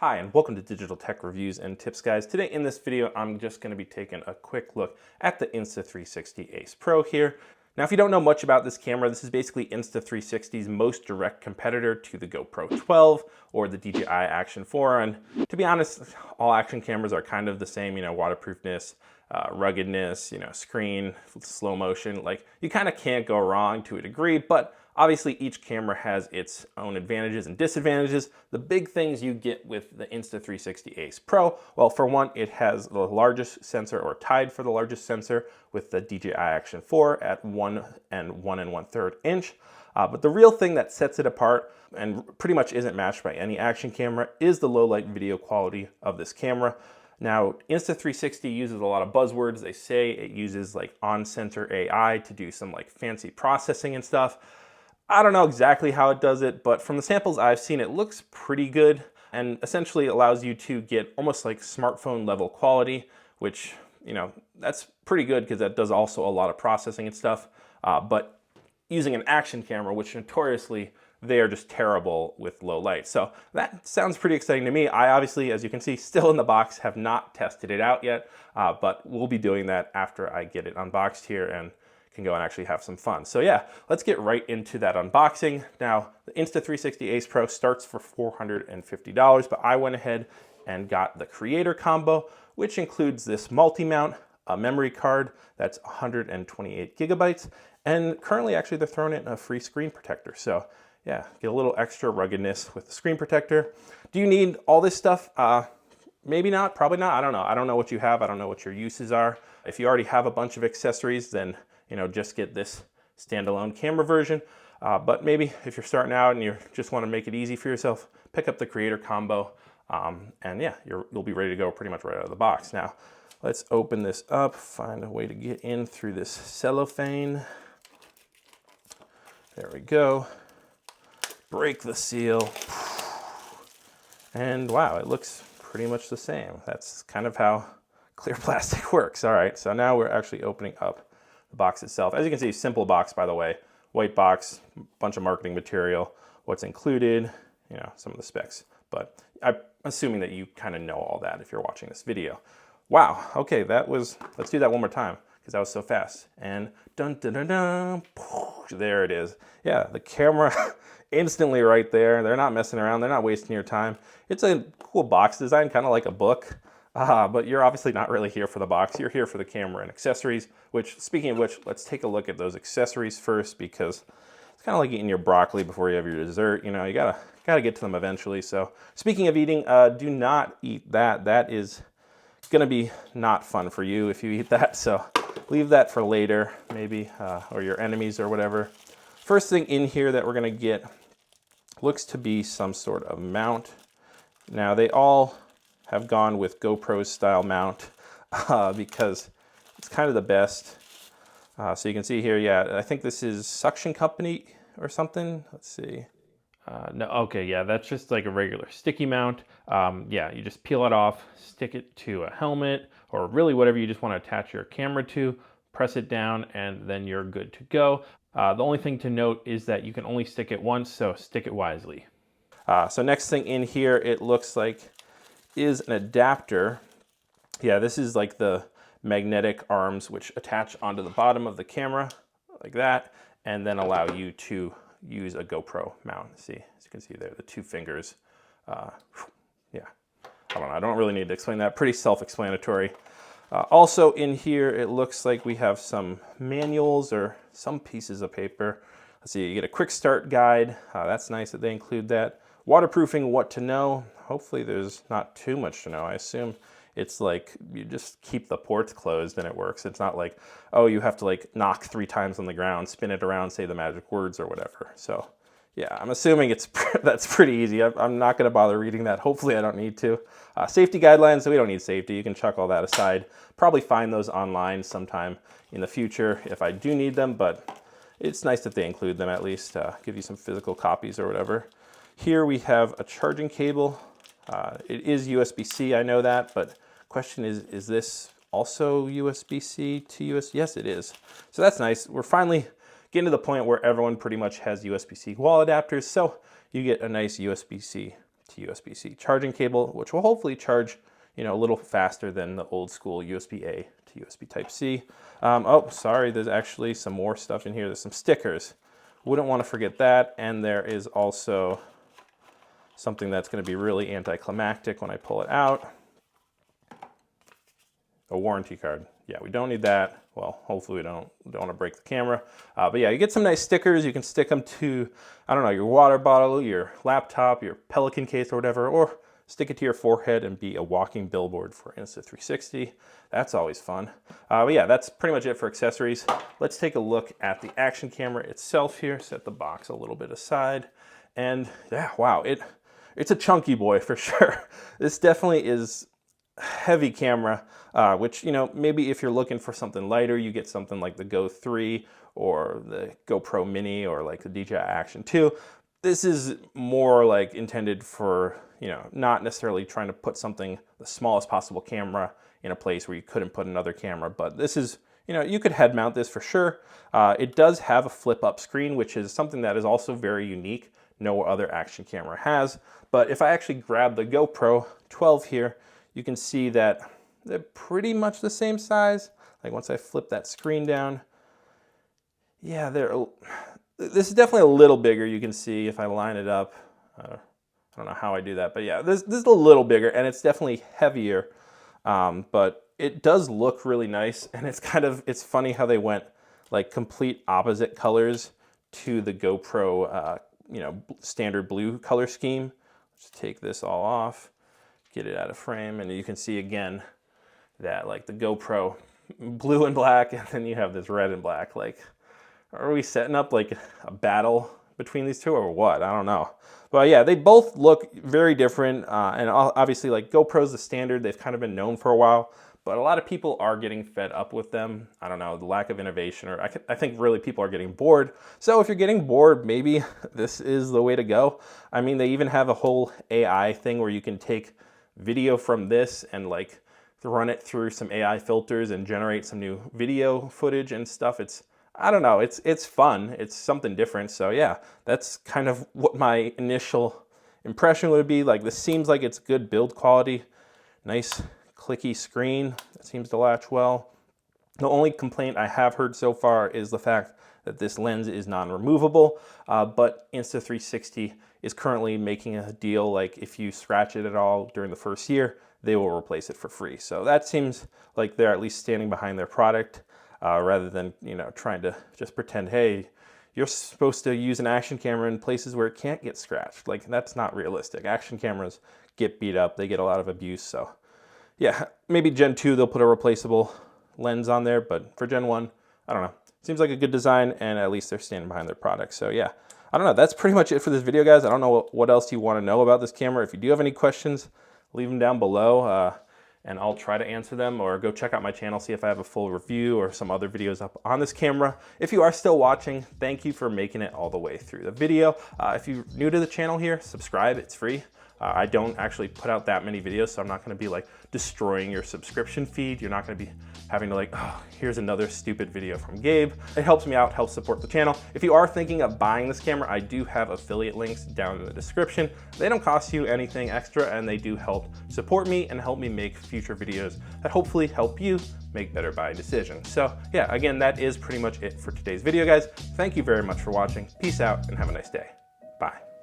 Hi, and welcome to Digital Tech Reviews and Tips, guys. Today in this video, I'm just going to be taking a quick look at the Insta360 Ace Pro here. Now, if you don't know much about this camera, this is basically Insta360's most direct competitor to the GoPro 12 or the DJI Action 4. And to be honest, all action cameras are kind of the same, waterproofness, ruggedness, screen, slow motion. Like, you kind of can't go wrong to a degree, but obviously each camera has its own advantages and disadvantages. The big things you get with the Insta360 Ace Pro, well, for one, it has the largest sensor, or tied for the largest sensor, with the DJI Action 4 at 1 and 1 1/3 inch. But the real thing that sets it apart, and pretty much isn't matched by any action camera, is the low light video quality of this camera. Now, Insta360 uses a lot of buzzwords. They say it uses like on-sensor AI to do some like fancy processing and stuff. I don't know exactly how it does it, but from the samples I've seen, it looks pretty good and essentially allows you to get almost like smartphone level quality, which, that's pretty good because that does also a lot of processing and stuff. But using an action camera, which notoriously they are just terrible with low light. So that sounds pretty exciting to me. I obviously, as you can see, still in the box, have not tested it out yet, but we'll be doing that after I get it unboxed here and can go and actually have some fun. So yeah, let's get right into that unboxing. Now, the Insta360 Ace Pro starts for $450, but I went ahead and got the creator combo, which includes this multi-mount, a memory card that's 128 gigabytes, and currently actually they're throwing in a free screen protector. So yeah, get a little extra ruggedness with the screen protector. Do you need all this stuff? Maybe not, probably not. I don't know. I don't know what you have. I don't know what your uses are. If you already have a bunch of accessories, then just get this standalone camera version. But maybe if you're starting out and you just want to make it easy for yourself, pick up the creator combo. And yeah, you'll be ready to go pretty much right out of the box. Now, let's open this up, find a way to get in through this cellophane. There we go. Break the seal. And wow, it looks pretty much the same. That's kind of how clear plastic works. All right, so now we're actually opening up the box itself. As you can see, simple box, by the way. White box, bunch of marketing material, what's included, some of the specs. But I'm assuming that you kind of know all that if you're watching this video. Wow, okay, let's do that one more time because that was so fast. And dun dun dun dun, there it is. Yeah, the camera instantly right there. They're not messing around. They're not wasting your time. It's a cool box design, kind of like a book. But you're obviously not really here for the box. You're here for the camera and accessories, which, speaking of which, let's take a look at those accessories first, because it's kind of like eating your broccoli before you have your dessert. You gotta get to them eventually. So speaking of eating, do not eat that. That is gonna be not fun for you if you eat that. So leave that for later, maybe, or your enemies or whatever. First thing in here that we're gonna get looks to be some sort of mount. Now, they all have gone with GoPro style mount because it's kind of the best. So you can see here, yeah, I think this is Suction Company or something. Let's see. No, okay, yeah, that's just like a regular sticky mount. Yeah, you just peel it off, stick it to a helmet, or really whatever you just want to attach your camera to, press it down, and then you're good to go. The only thing to note is that you can only stick it once, so stick it wisely. So next thing in here, it looks like is an adapter. Yeah, this is like the magnetic arms which attach onto the bottom of the camera like that, and then allow you to use a GoPro mount. See, as you can see there, the two fingers. Yeah, I don't really need to explain that. Pretty self-explanatory. Also in here, it looks like we have some manuals or some pieces of paper. Let's see, you get a quick start guide. That's nice that they include that. Waterproofing, what to know. Hopefully there's not too much to know. I assume it's like you just keep the ports closed and it works. It's not like, oh, you have to like knock 3 times on the ground, spin it around, say the magic words or whatever. So yeah, I'm assuming that's pretty easy. I'm not gonna bother reading that. Hopefully I don't need to. Safety guidelines, so we don't need safety. You can chuck all that aside. Probably find those online sometime in the future if I do need them, but it's nice that they include them at least, give you some physical copies or whatever. Here we have a charging cable. It is USB-C, I know that, but question is this also USB-C to USB? Yes, it is. So that's nice. We're finally getting to the point where everyone pretty much has USB-C wall adapters, so you get a nice USB-C to USB-C charging cable, which will hopefully charge, you know, a little faster than the old school USB-A to USB Type-C. Oh, sorry, there's actually some more stuff in here. There's some stickers. Wouldn't want to forget that. And there is also something that's going to be really anticlimactic when I pull it out. A warranty card. Yeah, we don't need that. Well, hopefully we don't want to break the camera. But yeah, you get some nice stickers. You can stick them to, I don't know, your water bottle, your laptop, your Pelican case or whatever, or stick it to your forehead and be a walking billboard for Insta360. That's always fun. But yeah, that's pretty much it for accessories. Let's take a look at the action camera itself here. Set the box a little bit aside. And yeah, wow, it's a chunky boy for sure. This definitely is heavy camera, which, you know, maybe if you're looking for something lighter, you get something like the Go 3 or the GoPro Mini or like the DJI Action 2. This is more like intended for, you know, not necessarily trying to put something, the smallest possible camera in a place where you couldn't put another camera, but this is, you know, you could head mount this for sure. It does have a flip up screen, which is something that is also very unique. No other action camera has. But if I actually grab the GoPro 12 here, you can see that they're pretty much the same size. Like once I flip that screen down, yeah, this is definitely a little bigger. You can see if I line it up. I don't know how I do that, but yeah, this is a little bigger and it's definitely heavier. But it does look really nice, and it's funny how they went like complete opposite colors to the GoPro, you know, standard blue color scheme. Let's take this all off, get it out of frame, and you can see again that like the GoPro blue and black, and then you have this red and black. Like, are we setting up like a battle between these two or what? I don't know. But yeah, they both look very different, and obviously like GoPro's the standard. They've kind of been known for a while, but a lot of people are getting fed up with them. I don't know, the lack of innovation, or I think really people are getting bored. So if you're getting bored, maybe this is the way to go. I mean, they even have a whole AI thing where you can take video from this and like run it through some AI filters and generate some new video footage and stuff. I don't know, it's fun. It's something different. So yeah, that's kind of what my initial impression would be. Like, this seems like it's good build quality. Nice clicky screen that seems to latch well. The only complaint I have heard so far is the fact that this lens is non-removable, but Insta360 is currently making a deal, like if you scratch it at all during the first year, they will replace it for free. So that seems like they're at least standing behind their product, rather than, you know, trying to just pretend, hey, you're supposed to use an action camera in places where it can't get scratched. Like, that's not realistic. Action cameras get beat up, they get a lot of abuse. So yeah, maybe Gen 2 they'll put a replaceable lens on there, but for Gen 1, I don't know. Seems like a good design, and at least they're standing behind their product. So yeah, I don't know. That's pretty much it for this video, guys. I don't know what else you want to know about this camera. If you do have any questions, leave them down below, and I'll try to answer them, or go check out my channel, see if I have a full review or some other videos up on this camera. If you are still watching, thank you for making it all the way through the video. If you're new to the channel here, subscribe, it's free. I don't actually put out that many videos, so I'm not gonna be like destroying your subscription feed. You're not gonna be having to like, oh, here's another stupid video from Gabe. It helps me out, helps support the channel. If you are thinking of buying this camera, I do have affiliate links down in the description. They don't cost you anything extra, and they do help support me and help me make future videos that hopefully help you make better buying decisions. So yeah, again, that is pretty much it for today's video, guys. Thank you very much for watching. Peace out and have a nice day. Bye.